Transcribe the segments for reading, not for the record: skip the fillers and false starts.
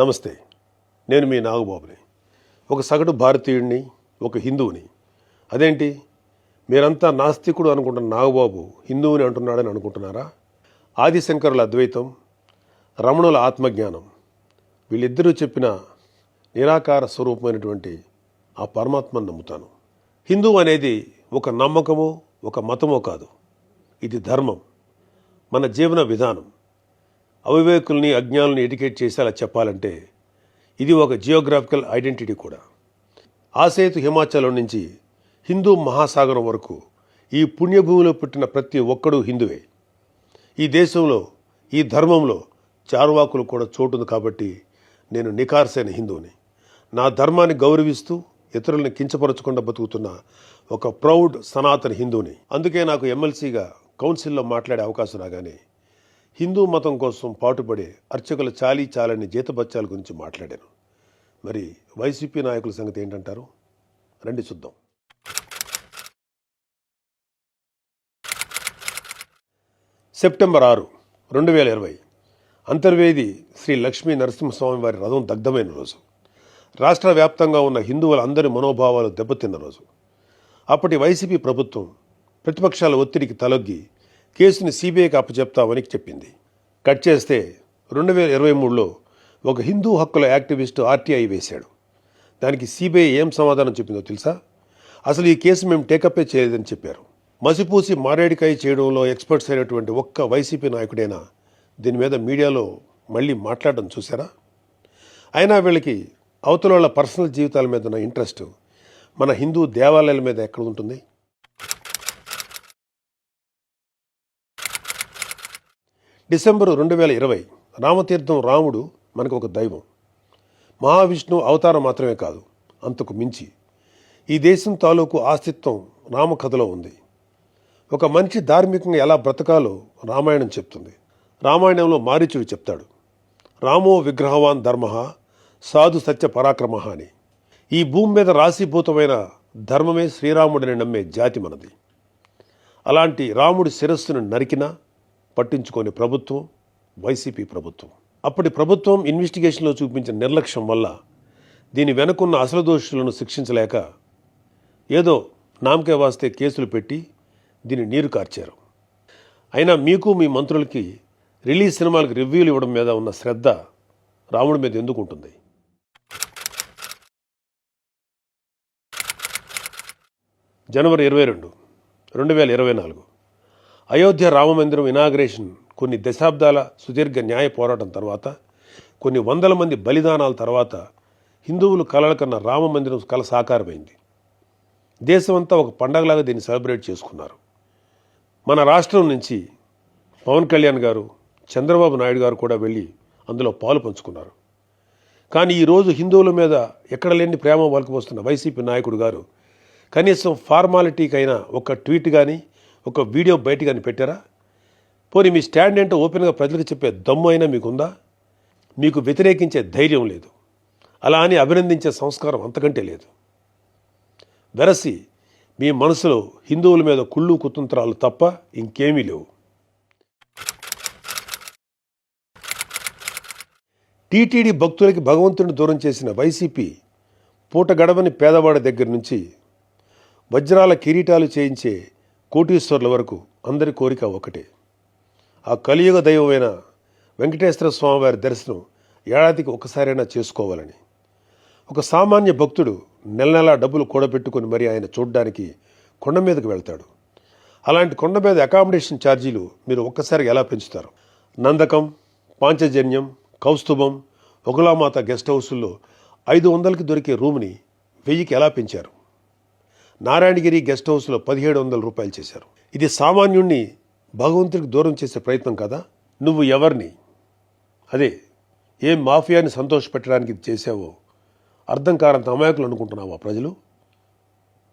నమస్తే, నేను మీ నాగబాబుని. ఒక సగటు భారతీయుడిని, ఒక హిందువుని. అదేంటి మీరంతా నాస్తికుడు అనుకుంటున్న నాగబాబు హిందువుని అంటున్నాడని అనుకుంటున్నారా? ఆదిశంకరుల అద్వైతం, రమణుల ఆత్మజ్ఞానం, వీళ్ళిద్దరూ చెప్పిన నిరాకార స్వరూపమైనటువంటి ఆ పరమాత్మను నమ్ముతాను. హిందువు అనేది ఒక నమ్మకమో ఒక మతమో కాదు, ఇది ధర్మం, మన జీవన విధానం. అవివేకుల్ని అజ్ఞానుల్ని ఎడ్యుకేట్ చేసేలా చెప్పాలంటే ఇది ఒక జియోగ్రాఫికల్ ఐడెంటిటీ కూడా. ఆసేతు హిమాచలం నుంచి హిందూ మహాసాగరం వరకు ఈ పుణ్యభూమిలో పుట్టిన ప్రతి ఒక్కడూ హిందువే. ఈ దేశంలో, ఈ ధర్మంలో చార్వాకులు కూడా చోటుంది. కాబట్టి నేను నికార్సైన హిందువుని. నా ధర్మాన్ని గౌరవిస్తూ ఇతరులను కించపరచకుండా బతుకుతున్న ఒక ప్రౌడ్ సనాతన హిందువుని. అందుకే నాకు ఎమ్మెల్సీగా కౌన్సిల్లో మాట్లాడే అవకాశం రాగానే హిందూ మతం కోసం పాటుపడే అర్చకుల చాలని జీతబత్యాల గురించి మాట్లాడాను. మరి వైసీపీ నాయకుల సంగతి ఏంటంటారు? రండి చూద్దాం. సెప్టెంబర్ 6, 2020 అంతర్వేది శ్రీ లక్ష్మీ నరసింహస్వామి వారి రథం దగ్ధమైన రోజు. రాష్ట్ర వ్యాప్తంగా ఉన్న హిందువులందరి మనోభావాలు దెబ్బతిన్న రోజు. అప్పటి వైసీపీ ప్రభుత్వం ప్రతిపక్షాల ఒత్తిడికి తలొగ్గి కేసుని సిబిఐకి అప్పచెప్తామని చెప్పింది. కట్ చేస్తే 2023లో ఒక హిందూ హక్కుల యాక్టివిస్టు ఆర్టీఐ వేశాడు. దానికి సిబిఐ ఏం సమాధానం చెప్పిందో తెలుసా? అసలు ఈ కేసు మేము టేకప్పే చేయలేదని చెప్పారు. మసిపూసి మారేడికాయ చేయడంలో ఎక్స్పర్ట్స్ అయినటువంటి ఒక్క వైసీపీ నాయకుడైనా దీని మీద మీడియాలో మళ్ళీ మాట్లాడడం చూసారా? అయినా వీళ్ళకి అవతల వాళ్ళ పర్సనల్ జీవితాల మీద ఉన్న ఇంట్రెస్ట్ మన హిందూ దేవాలయాల మీద ఎక్కడ ఉంటుంది? డిసెంబరు 2020 రామతీర్థం రాముడు మనకు ఒక దైవం. మహావిష్ణు అవతారం మాత్రమే కాదు, అంతకు మించి ఈ దేశం తాలూకు ఆస్తిత్వం రామకథలో ఉంది. ఒక మనిషి ధార్మికంగా ఎలా బ్రతకాలో రామాయణం చెప్తుంది. రామాయణంలో మారీచుడు చెప్తాడు, రామో విగ్రహవాన్ ధర్మ సాధు సత్య పరాక్రమ అని. ఈ భూమి మీద రాశీభూతమైన ధర్మమే శ్రీరాముడిని నమ్మే జాతి మనది. అలాంటి రాముడి శిరస్సును నరికినా పట్టించుకోని ప్రభుత్వం వైసీపీ ప్రభుత్వం. అప్పటి ప్రభుత్వం ఇన్వెస్టిగేషన్లో చూపించిన నిర్లక్ష్యం వల్ల దీని వెనుకున్న అసలు దోషులను శిక్షించలేక ఏదో నామకే వాస్తే కేసులు పెట్టి దీన్ని నీరు కార్చారు. అయినా మీకు మీ మంత్రులకి రిలీజ్ సినిమాలకు రివ్యూలు ఇవ్వడం మీద ఉన్న శ్రద్ధ రాముడి మీద ఎందుకు ఉంటుంది? జనవరి 22, 2024 అయోధ్య రామమందిరం ఇనాగ్రేషన్ కొన్ని దశాబ్దాల సుదీర్ఘ న్యాయ పోరాటం తర్వాత, కొన్ని వందల మంది బలిదానాల తర్వాత హిందువులు కలల కన్నా రామమందిరం కల సాకారమైంది. దేశమంతా ఒక పండగలాగా దీన్ని సెలబ్రేట్ చేసుకున్నారు. మన రాష్ట్రం నుంచి పవన్ కళ్యాణ్ గారు, చంద్రబాబు నాయుడు గారు కూడా వెళ్ళి అందులో పాలు పంచుకున్నారు. కానీ ఈరోజు హిందువుల మీద ఎక్కడ లేని ప్రేమ వలకపోస్తున్న వైసీపీ నాయకుడు గారు కనీసం ఫార్మాలిటీకైనా ఒక ట్వీట్ కానీ ఒక వీడియో బయట కానీ పెట్టారా? పోనీ మీ స్టాండ్ ఏంటో ఓపెన్గా ప్రజలకు చెప్పే దమ్ము అయినా మీకుందా? మీకు వ్యతిరేకించే ధైర్యం లేదు. అలా అని అభినందించే సంస్కారం అంతకంటే లేదు. వెరసి మీ మనసులో హిందువుల మీద కుళ్ళు కుతంత్రాలు తప్ప ఇంకేమీ లేవు. టీటీడీ భక్తులకి భగవంతుడిని దూరం చేసిన వైసీపీ పూట గడవని పేదవాడి దగ్గర నుంచి వజ్రాల కిరీటాలు చేయించే కోటీశ్వర్ల వరకు అందరి కోరిక ఒకటే. ఆ కలియుగ దైవమైన వెంకటేశ్వర స్వామివారి దర్శనం ఏడాదికి ఒకసారైనా చేసుకోవాలని. ఒక సామాన్య భక్తుడు నెల నెలా డబ్బులు కూడబెట్టుకుని మరి ఆయన చూడడానికి కొండ మీదకి వెళ్తాడు. అలాంటి కొండ మీద అకామిడేషన్ ఛార్జీలు మీరు ఒక్కసారిగా ఎలా పెంచుతారు? నందకం, పాంచజన్యం, కౌస్తుభం, ఒకలామాత గెస్ట్ హౌసుల్లో 500కి దొరికే రూమ్ని 1000కి ఎలా పెంచారు? నారాయణగిరి గెస్ట్ హౌస్లో 1700 రూపాయలు చేశారు. ఇది సామాన్యుణ్ణి భగవంతుడికి దూరం చేసే ప్రయత్నం కదా? నువ్వు ఎవరిని, అదే ఏ మాఫియాని సంతోషపెట్టడానికి ఇది చేసావో అర్థం కారంత అమాయకులు అనుకుంటున్నావా ప్రజలు?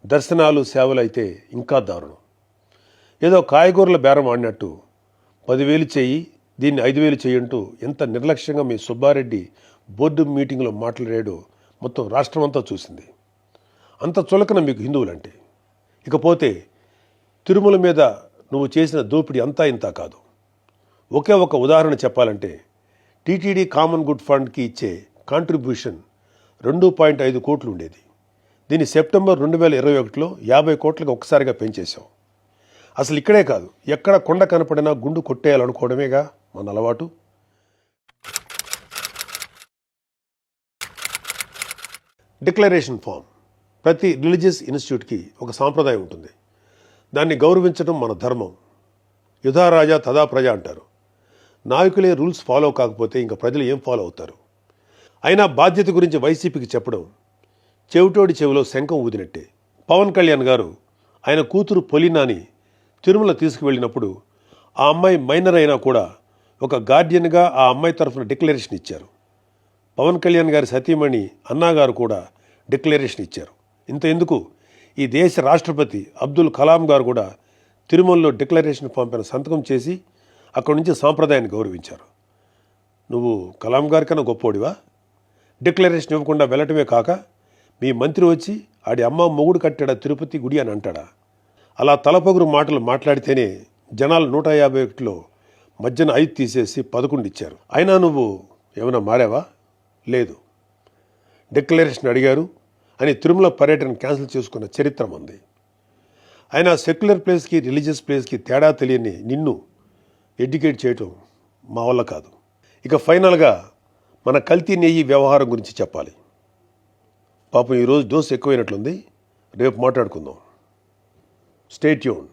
దర్శనాలు సేవలు అయితే ఇంకా దారుణం. ఏదో కాయగూరల బేరం ఆడినట్టు 10,000 చెయ్యి, దీన్ని 5,000 చెయ్యంటూ ఎంత నిర్లక్ష్యంగా మీ సుబ్బారెడ్డి బోర్డు మీటింగ్లో మాట్లాడాడో మొత్తం రాష్ట్రమంతా చూసింది. అంత చులకన మీకు హిందువులంటే. ఇకపోతే తిరుమల మీద నువ్వు చేసిన దోపిడీ అంతా ఇంత కాదు. ఒకే ఒక ఉదాహరణ చెప్పాలంటే టీటీడీ కామన్ గుడ్ ఫండ్కి ఇచ్చే కాంట్రిబ్యూషన్ 2.5 కోట్లు ఉండేది. దీన్ని సెప్టెంబర్ 2021లో 50 కోట్లకు ఒక్కసారిగా పెంచేశాం. అసలు ఇక్కడే కాదు, ఎక్కడ కొండ కనపడినా గుండు కొట్టేయాలనుకోవడమేగా మన అలవాటు. Declaration form. ప్రతి రిలీజియస్ ఇన్స్టిట్యూట్కి ఒక సాంప్రదాయం ఉంటుంది. దాన్ని గౌరవించడం మన ధర్మం. యుధా రాజా తదా ప్రజ అంటారు. నాయకులే రూల్స్ ఫాలో కాకపోతే ఇంకా ప్రజలు ఏం ఫాలో అవుతారు? అయినా బాధ్యత గురించి వైసీపీకి చెప్పడం చెవిటోడి చెవిలో శంఖం ఊదినట్టే. పవన్ కళ్యాణ్ గారు ఆయన కూతురు పొలినాని తిరుమల తీసుకువెళ్ళినప్పుడు ఆ అమ్మాయి మైనర్ అయినా కూడా ఒక గార్డియన్గా ఆ అమ్మాయి తరఫున డిక్లరేషన్ ఇచ్చారు. పవన్ కళ్యాణ్ గారి సతీమణి అన్నాగారు కూడా డిక్లరేషన్ ఇచ్చారు. ఇంత ఎందుకు, ఈ దేశ రాష్ట్రపతి అబ్దుల్ కలాం గారు కూడా తిరుమలలో డిక్లరేషన్ ఫామ్ పైన సంతకం చేసి అక్కడి నుంచి సాంప్రదాయాన్ని గౌరవించారు. నువ్వు కలాం గారి కన్నా గొప్పోడివా? డిక్లరేషన్ ఇవ్వకుండా వెళ్ళటమే కాక మీ మంత్రి వచ్చి ఆడి అమ్మ మొగుడు కట్టాడా తిరుపతి గుడి అని అంటాడా? అలా తలపొగురు మాటలు మాట్లాడితేనే జనాలు 151లో మధ్యన 5 తీసేసి 11 ఇచ్చారు. అయినా నువ్వు ఏమైనా మారావా? లేదు. డిక్లరేషన్ అడిగారు అని తిరుమల పర్యటన క్యాన్సిల్ చేసుకున్న చరిత్ర మంది. అయినా సెక్యులర్ ప్లేస్కి రిలీజియస్ ప్లేస్కి తేడా తెలియని నిన్ను ఎడ్యుకేట్ చేయటం మా వల్ల కాదు. ఇక ఫైనల్గా మన కల్తీ నెయ్యి వ్యవహారం గురించి చెప్పాలి. పాపం ఈరోజు డోస్ ఎక్కువైనట్లుంది, రేపు మాట్లాడుకుందాం. Stay tune.